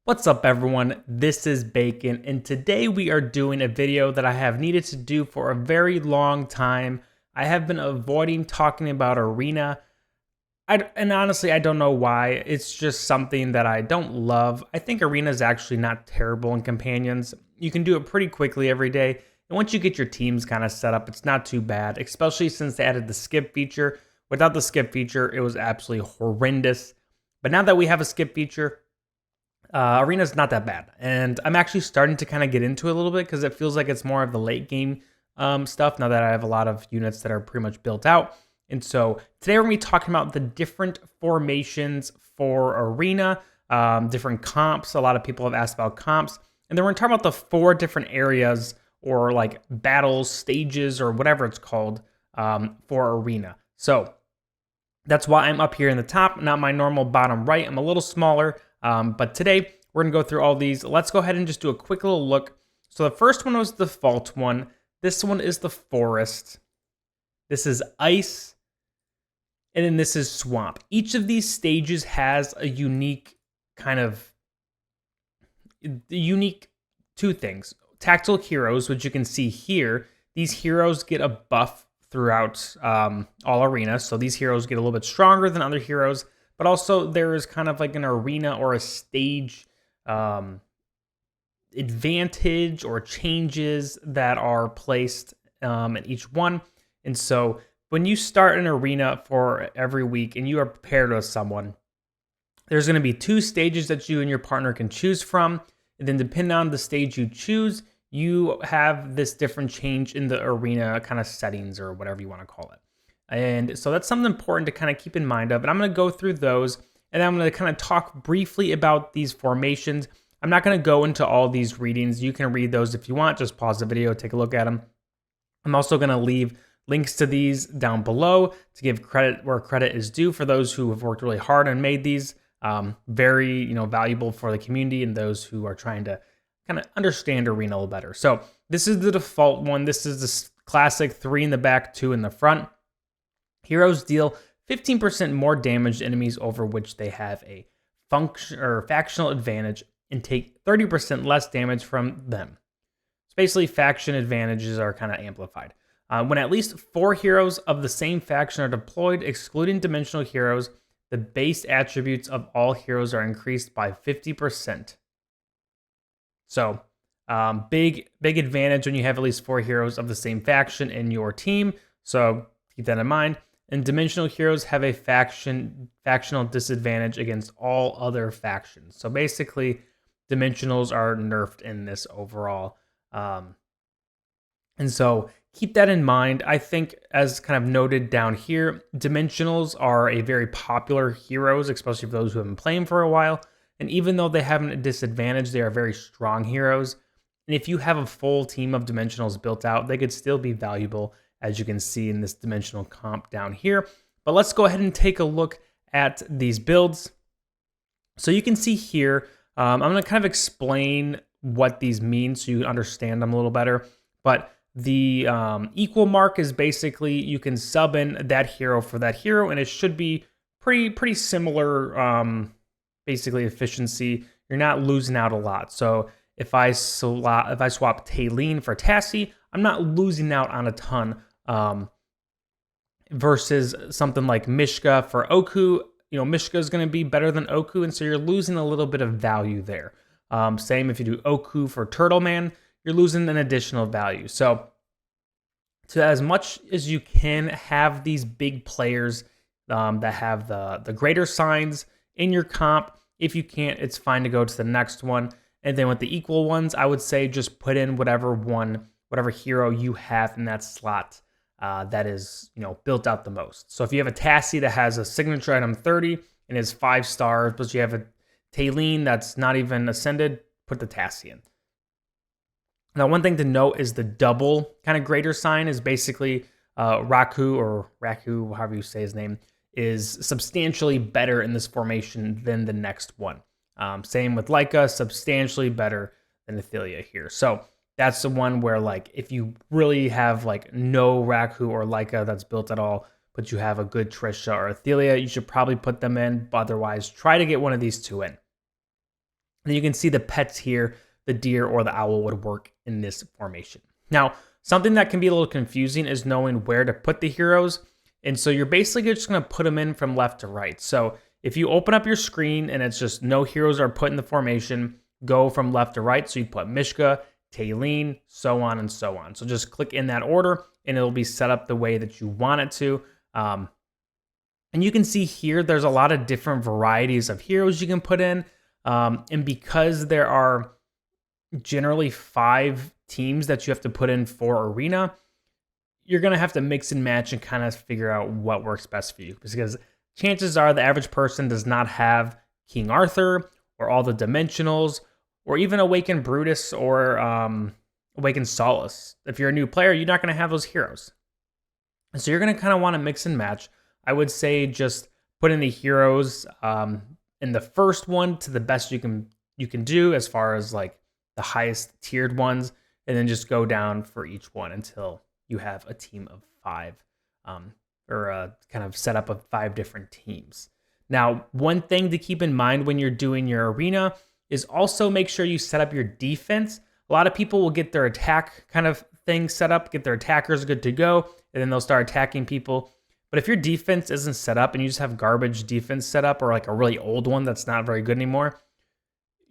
What's up everyone, this is Bacon, and today we are doing a video that I have needed to do for a very long time. I have been avoiding talking about Arena, and honestly I don't know why. It's just something that I don't love. I think Arena is actually not terrible in Companions. You can do it pretty quickly every day, and once you get your teams kind of set up, it's not too bad, especially since they added the skip feature. Without the skip feature, it was absolutely horrendous. But now that we have a skip feature, Arena's not that bad, and I'm actually starting to kind of get into it a little bit because it feels like it's more of the late game stuff now that I have a lot of units that are pretty much built out. And so today we're going to be talking about the different formations for Arena, different comps. A lot of people have asked about comps, and then we're going to talk about the 4 different areas or like battles, stages, or whatever it's called for Arena. So that's why I'm up here in the top, not my normal bottom right. I'm a little smaller. But today, we're going to go through all these. Let's go ahead and just do a quick little look. So the first one was the default one. This one is the forest. This is ice. And then this is swamp. Each of these stages has a unique unique 2 things. Tactile heroes, which you can see here. These heroes get a buff throughout all arenas. So these heroes get a little bit stronger than other heroes. But also there is kind of like an arena or a stage advantage or changes that are placed in each one. And so when you start an arena for every week and you are paired with someone, there's going to be 2 stages that you and your partner can choose from. And then depending on the stage you choose, you have this different change in the arena kind of settings or whatever you want to call it. And so that's something important to kind of keep in mind of. And I'm going to go through those, and I'm going to kind of talk briefly about these formations. I'm not going to go into all these readings. You can read those if you want. Just pause the video, take a look at them. I'm also going to leave links to these down below to give credit where credit is due for those who have worked really hard and made these very valuable for the community and those who are trying to kind of understand Arena a little better. So this is the default one. This is the classic 3 in the back, 2 in the front. Heroes deal 15% more damage to enemies over which they have a function or factional advantage and take 30% less damage from them. So basically, faction advantages are kind of amplified. When at least 4 heroes of the same faction are deployed, excluding dimensional heroes, the base attributes of all heroes are increased by 50%. So, big advantage when you have at least 4 heroes of the same faction in your team. So keep that in mind. And dimensional heroes have a factional disadvantage against all other factions. So basically, dimensionals are nerfed in this overall. And so keep that in mind. I think, as kind of noted down here, dimensionals are a very popular heroes, especially for those who have been playing for a while. And even though they have a disadvantage, they are very strong heroes. And if you have a full team of dimensionals built out, they could still be valuable, as you can see in this dimensional comp down here. But let's go ahead and take a look at these builds. So you can see here, I'm going to kind of explain what these mean so you understand them a little better. But the equal mark is basically you can sub in that hero for that hero, and it should be pretty similar, basically efficiency. You're not losing out a lot. So if I swap Taylene for Tassie, I'm not losing out on a ton. Versus something like Mishka for Oku, Mishka is going to be better than Oku, and so you're losing a little bit of value there. Same if you do Oku for Turtleman, you're losing an additional value. So as much as you can have these big players that have the greater signs in your comp, if you can't, it's fine to go to the next one. And then with the equal ones, I would say just put in whatever hero you have in that slot that is, built out the most. So if you have a Tassie that has a signature item 30 and is 5 stars, but you have a Taylene that's not even ascended, put the Tassie in. Now, one thing to note is the double kind of greater sign is basically Raku, however you say his name, is substantially better in this formation than the next one. Same with Leica, substantially better than Athelia here. So that's the one where, like, if you really have like no Raku or Leica that's built at all, but you have a good Trisha or Athelia, you should probably put them in. But otherwise, try to get one of these 2 in. And you can see the pets here, the deer or the owl would work in this formation. Now, something that can be a little confusing is knowing where to put the heroes. And so you're basically just going to put them in from left to right. So if you open up your screen and it's just no heroes are put in the formation, go from left to right. So you put Mishka, Taylene, so on and so on. So just click in that order and it'll be set up the way that you want it to. And you can see here, there's a lot of different varieties of heroes you can put in. And because there are generally 5 teams that you have to put in for Arena, you're going to have to mix and match and kind of figure out what works best for you. Because chances are the average person does not have King Arthur or all the Dimensionals or even Awakened Brutus or Awakened Solace. If you're a new player, you're not going to have those heroes. And so you're going to kind of want to mix and match. I would say just put in the heroes in the first one to the best you can do as far as like the highest tiered ones, and then just go down for each one until you have a team of 5 or a kind of setup of 5 different teams. Now, one thing to keep in mind when you're doing your arena is also make sure you set up your defense. A lot of people will get their attack kind of thing set up, get their attackers good to go, and then they'll start attacking people. But if your defense isn't set up and you just have garbage defense set up or like a really old one that's not very good anymore,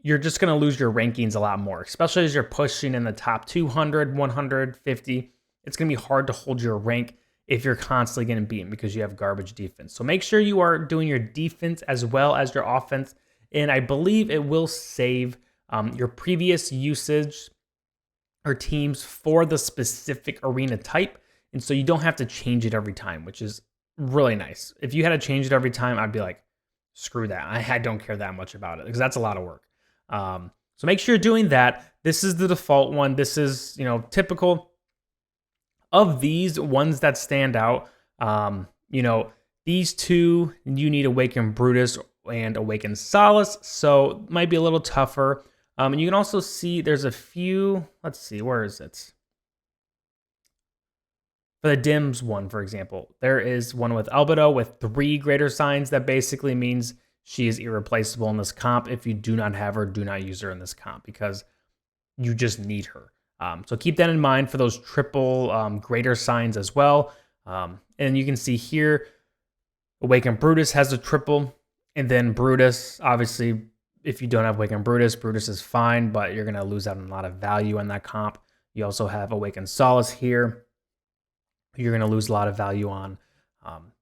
you're just going to lose your rankings a lot more, especially as you're pushing in the top 200, 150. It's going to be hard to hold your rank if you're constantly getting beaten because you have garbage defense. So make sure you are doing your defense as well as your offense. And I believe it will save your previous usage or teams for the specific arena type. And so you don't have to change it every time, which is really nice. If you had to change it every time, I'd be like, screw that. I don't care that much about it because that's a lot of work. So make sure you're doing that. This is the default one. This is, typical of these ones that stand out. These 2, you need Awakened Brutus and Awakened Solace. So it might be a little tougher. And you can also see there's a few, let's see, where is it? For the Dims one, for example, there is one with Albedo with 3 greater signs. That basically means she is irreplaceable in this comp. If you do not have her, do not use her in this comp because you just need her. So keep that in mind for those triple greater signs as well. And you can see here, Awakened Brutus has a triple. And then Brutus, obviously, if you don't have Awakened Brutus, Brutus is fine, but you're going to lose out on a lot of value on that comp. You also have Awakened Solace here. You're going to lose a lot of value on.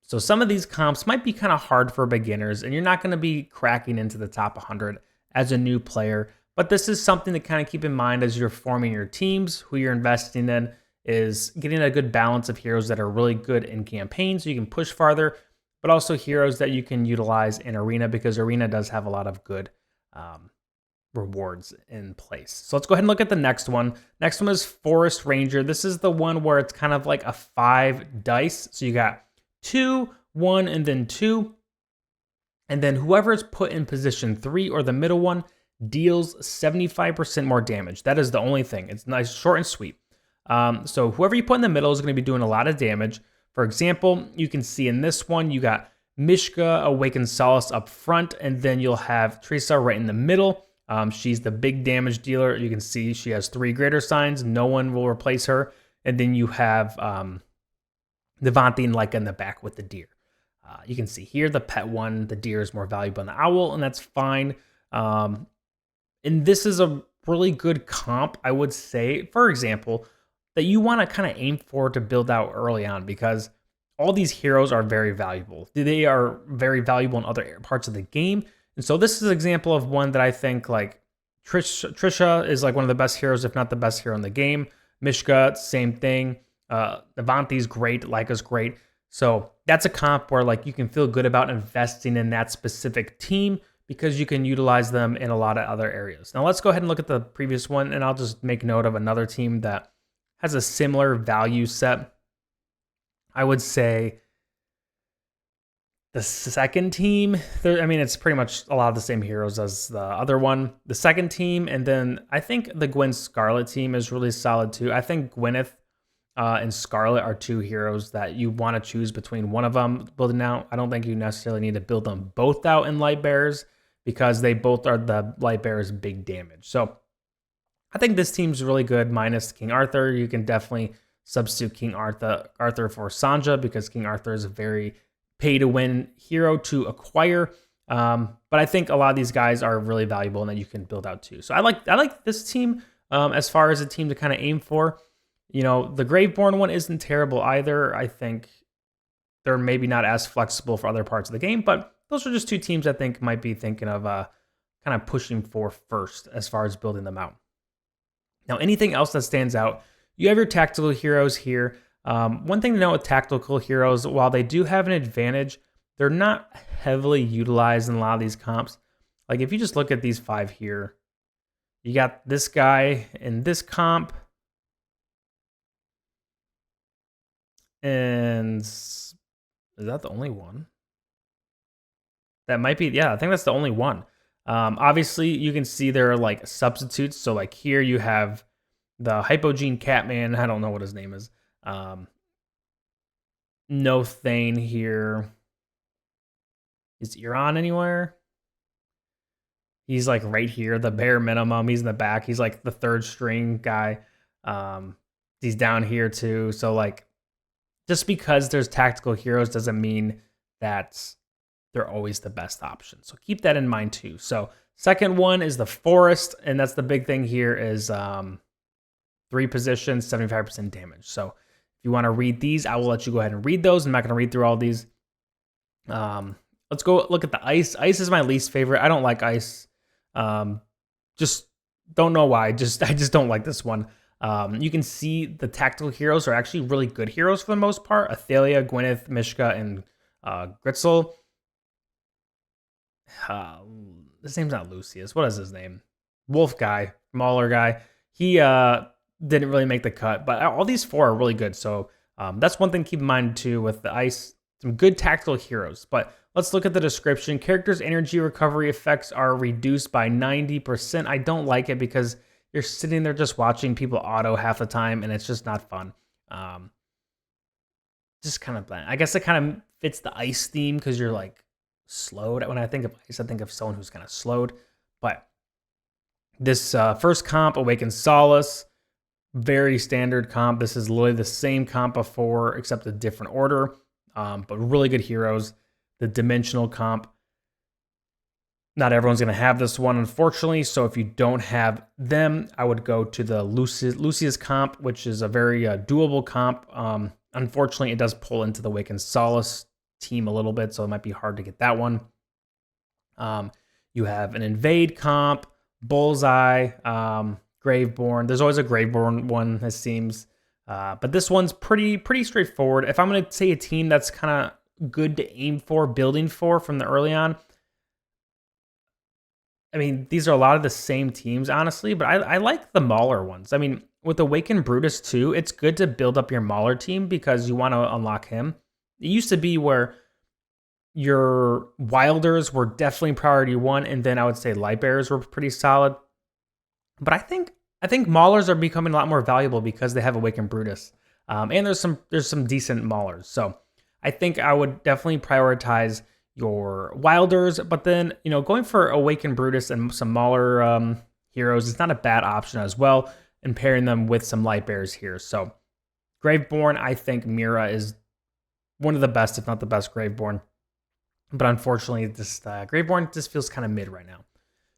So some of these comps might be kind of hard for beginners, and you're not going to be cracking into the top 100 as a new player. But this is something to kind of keep in mind as you're forming your teams. Who you're investing in is getting a good balance of heroes that are really good in campaigns so you can push farther, but also heroes that you can utilize in Arena because Arena does have a lot of good rewards in place. So let's go ahead and look at the next one. Next one is Forest Ranger. This is the one where it's kind of like a 5 dice. So you got 2, 1, and then 2. And then whoever is put in position 3 or the middle one deals 75% more damage. That is the only thing. It's nice, short and sweet. So whoever you put in the middle is going to be doing a lot of damage. For example, you can see in this one, you got Mishka, Awakened Solace up front, and then you'll have Teresa right in the middle. She's the big damage dealer. You can see she has 3 greater signs. No one will replace her. And then you have Devante and Leica in the back with the deer. You can see here the pet one, the deer is more valuable than the owl, and that's fine. And this is a really good comp, I would say, for example, that you want to kind of aim for to build out early on because all these heroes are very valuable. They are very valuable in other parts of the game. And so this is an example of one that I think like Trisha is like one of the best heroes, if not the best hero in the game. Mishka, same thing. Avanti's great, Leica's great. So that's a comp where like you can feel good about investing in that specific team because you can utilize them in a lot of other areas. Now let's go ahead and look at the previous one, and I'll just make note of another team that has a similar value set. I would say the second team, it's pretty much a lot of the same heroes as the other one. The second team, and then I think the Gwen Scarlet team is really solid too. I think Gwyneth and Scarlet are 2 heroes that you want to choose between one of them building out. I don't think you necessarily need to build them both out in Light Bearers because they both are the light bearers big damage. So I think this team's really good minus King Arthur. You can definitely substitute King Arthur for Sanja because King Arthur is a very pay-to-win hero to acquire. But I think a lot of these guys are really valuable and that you can build out too. So I like this team as far as a team to kind of aim for. You know, the Graveborn one isn't terrible either. I think they're maybe not as flexible for other parts of the game, but those are just two teams I think might be thinking of kind of pushing for first as far as building them out. Now, anything else that stands out, you have your tactical heroes here. One thing to note with tactical heroes, while they do have an advantage, they're not heavily utilized in a lot of these comps. Like if you just look at these 5 here, you got this guy in this comp, and is that the only one? That might be, yeah, I think that's the only one. Obviously, you can see there are like substitutes. So like here you have the Hypogene Catman. I don't know what his name is. No Thane here. Is Iran anywhere? He's like right here, the bare minimum. He's in the back. He's like the 3rd string guy. He's down here too. So like, just because there's tactical heroes doesn't mean that they're always the best option. So keep that in mind too. So second one is the Forest, and that's the big thing here is 3 positions, 75% damage. So if you want to read these, I will let you go ahead and read those. I'm not going to read through all these. Let's go look at the Ice. Ice is my least favorite. I don't like Ice. Just don't know why. I just don't like this one. You can see the tactical heroes are actually really good heroes for the most part. Athalia, Gwyneth, Mishka, and Gritzel. His name's not Lucius. What is his name? Wolf guy, Mauler guy. He didn't really make the cut, but all these 4 are really good. So that's one thing to keep in mind too with the Ice. Some good tactical heroes. But let's look at the description. Characters' energy recovery effects are reduced by 90%. I don't like it because you're sitting there just watching people auto half the time, and it's just not fun. Just kind of bland. I guess it kind of fits the Ice theme because you're like slowed. When I think of Ice, I think of someone who's kind of slowed. But this first comp, Awakened Solace, very standard comp. This is literally the same comp before, except a different order. But really good heroes. The Dimensional comp, not everyone's going to have this one, unfortunately. So if you don't have them, I would go to the Lucius comp, which is a very doable comp. Unfortunately, it does pull into the Awakened Solace team a little bit, so it might be hard to get that one. You have an Invade comp, Bullseye, Graveborn. There's always a Graveborn one, it seems. But this one's pretty straightforward. If I'm going to say a team that's kind of good to aim for, building for from the early on, I mean, these are a lot of the same teams, honestly, but I like the Mauler ones. I mean, with Awakened Brutus too, it's good to build up your Mauler team because you want to unlock him. It used to be where your Wilders were definitely priority 1, and then I would say Lightbearers were pretty solid. But I think Maulers are becoming a lot more valuable because they have Awakened Brutus. And there's some decent Maulers. So I think I would definitely prioritize your Wilders, but then, you know, going for Awakened Brutus and some Mauler heroes is not a bad option as well, and pairing them with some Lightbearers here. So Graveborn, I think Mira is one of the best, if not the best Graveborn. But unfortunately, this Graveborn just feels kind of mid right now.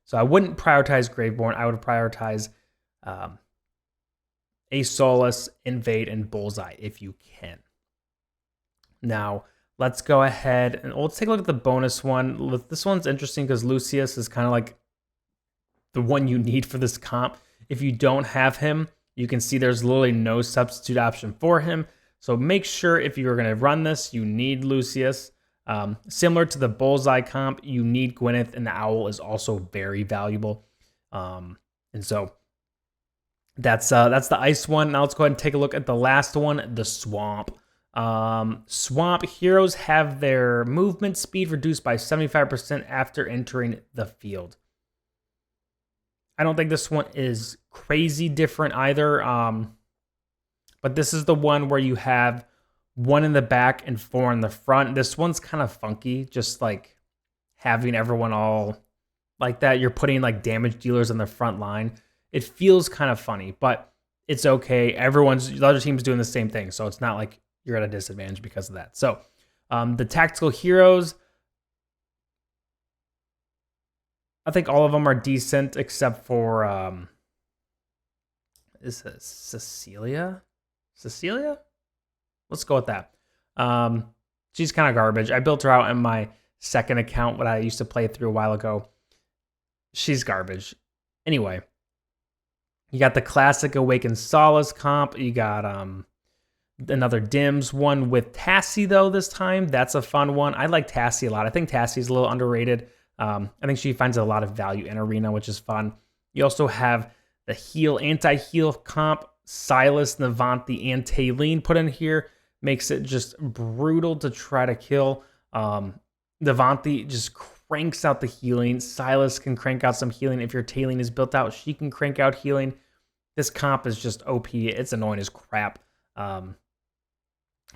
So I wouldn't prioritize Graveborn. I would prioritize a Solace, Invade, and Bullseye if you can. Now, let's go ahead and let's take a look at the bonus one. This one's interesting because Lucius is kind of like the one you need for this comp. If you don't have him, you can see there's literally no substitute option for him. So make sure if you're going to run this, you need Lucius. Similar to the Bullseye comp, you need Gwyneth, and the Owl is also very valuable. And so that's the Ice one. Now let's go ahead and take a look at the last one, the Swamp. Swamp heroes have their movement speed reduced by 75% after entering the field. I don't think this one is crazy different either. But this is the one where you have 1 in the back and 4 in the front. This one's kind of funky, just like having everyone all like that. You're putting like damage dealers on the front line. It feels kind of funny, but it's okay. The other team's doing the same thing, so it's not like you're at a disadvantage because of that. So the tactical heroes, I think all of them are decent except for is it Cecilia? Cecilia? Let's go with that. She's kind of garbage. I built her out in my second account, what I used to play through a while ago. She's garbage. Anyway, you got the classic Awakened Solace comp. You got another Dims one with Tassie, though, this time. That's a fun one. I like Tassie a lot. I think Tassie's a little underrated. I think she finds a lot of value in Arena, which is fun. You also have the anti-heal comp. Silas, Navanthi, and Taylene put in here. Makes it just brutal to try to kill. Navanthi just cranks out the healing. Silas can crank out some healing. If your Taylene is built out, she can crank out healing. This comp is just OP. It's annoying as crap.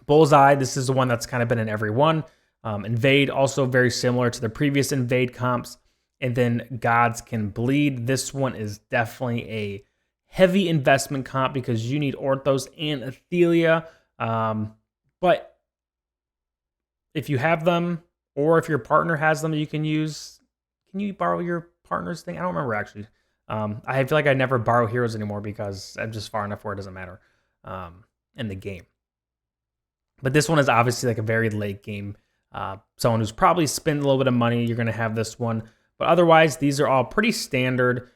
Bullseye, this is the one that's kind of been in every one. Invade, also very similar to the previous Invade comps. And then Gods Can Bleed. This one is definitely a heavy investment comp because you need Orthos and Athelia. But if you have them, or if your partner has them you can use, can you borrow your partner's thing? I don't remember actually. I feel like I never borrow heroes anymore because I'm just far enough where it doesn't matter in the game. But this one is obviously like a very late game. Someone who's probably spent a little bit of money, you're going to have this one. But otherwise, these are all pretty standard.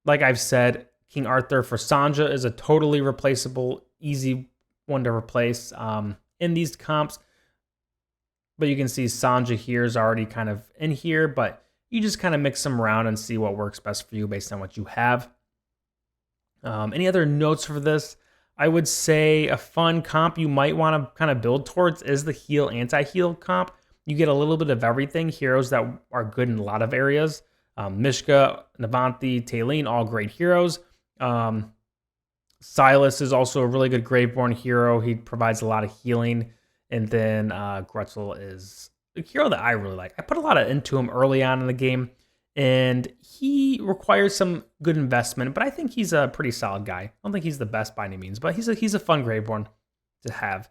Like I've said, King Arthur for Sanja is a totally replaceable, easy one to replace in these comps. But you can see Sanja here is already kind of in here, but you just kind of mix them around and see what works best for you based on what you have. Any other notes for this? I would say a fun comp you might want to kind of build towards is the heal anti-heal comp. You get a little bit of everything. Heroes that are good in a lot of areas. Mishka, Navanthi, Taylene, all great heroes. Silas is also a really good Graveborn hero. He provides a lot of healing. And then Gretzel is a hero that I really like. I put a lot into him early on in the game, and he requires some good investment, but I think he's a pretty solid guy. I don't think he's the best by any means, but he's a fun Graveborn to have.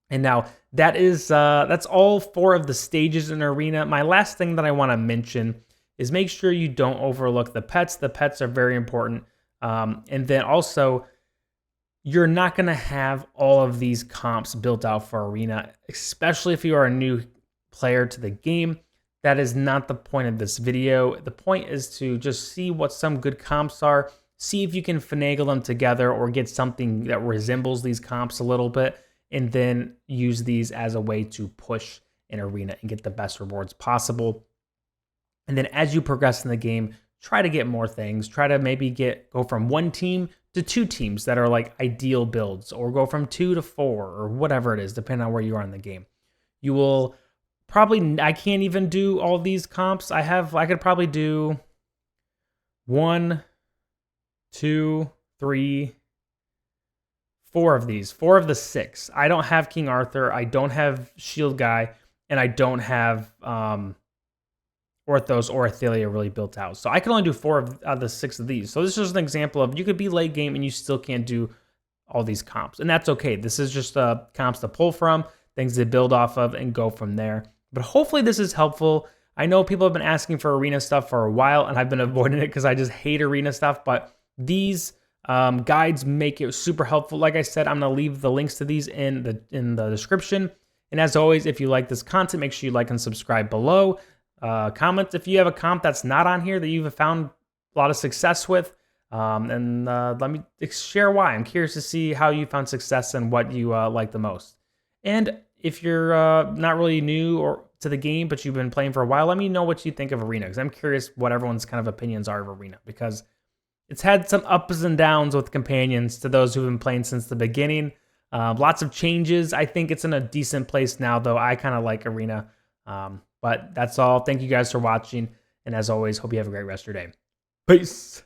And now that's all 4 of the stages in Arena. My last thing that I want to mention is make sure you don't overlook the pets. The pets are very important. And then also, you're not going to have all of these comps built out for Arena, especially if you are a new player to the game. That is not the point of this video. The point is to just see what some good comps are, see if you can finagle them together or get something that resembles these comps a little bit, and then use these as a way to push in Arena and get the best rewards possible. And then as you progress in the game, try to get more things. Try to maybe go from 1 team to 2 teams that are like ideal builds, or go from 2 to 4 or whatever it is, depending on where you are in the game. You will probably, I can't even do all these comps. I could probably do 1, 2, 3, 4 of these, 4 of the 6. I don't have King Arthur, I don't have Shield Guy, and I don't have Orthos or Athelia really built out. So I can only do 4 out of the 6 of these. So this is just an example of you could be late game and you still can't do all these comps. And that's okay. This is just comps to pull from, things to build off of, and go from there. But hopefully this is helpful. I know people have been asking for Arena stuff for a while, and I've been avoiding it because I just hate Arena stuff. But these guides make it super helpful. Like I said, I'm going to leave the links to these in the description. And as always, if you like this content, make sure you like and subscribe below. Comment if you have a comp that's not on here that you've found a lot of success with, and let me share why. I'm curious to see how you found success and what you like the most. And if you're not really new or to the game, but you've been playing for a while, let me know what you think of Arena, because I'm curious what everyone's kind of opinions are of Arena, because it's had some ups and downs with companions to those who've been playing since the beginning. Lots of changes. I think it's in a decent place now, though. I kind of like Arena. But that's all. Thank you guys for watching. And as always, hope you have a great rest of your day. Peace.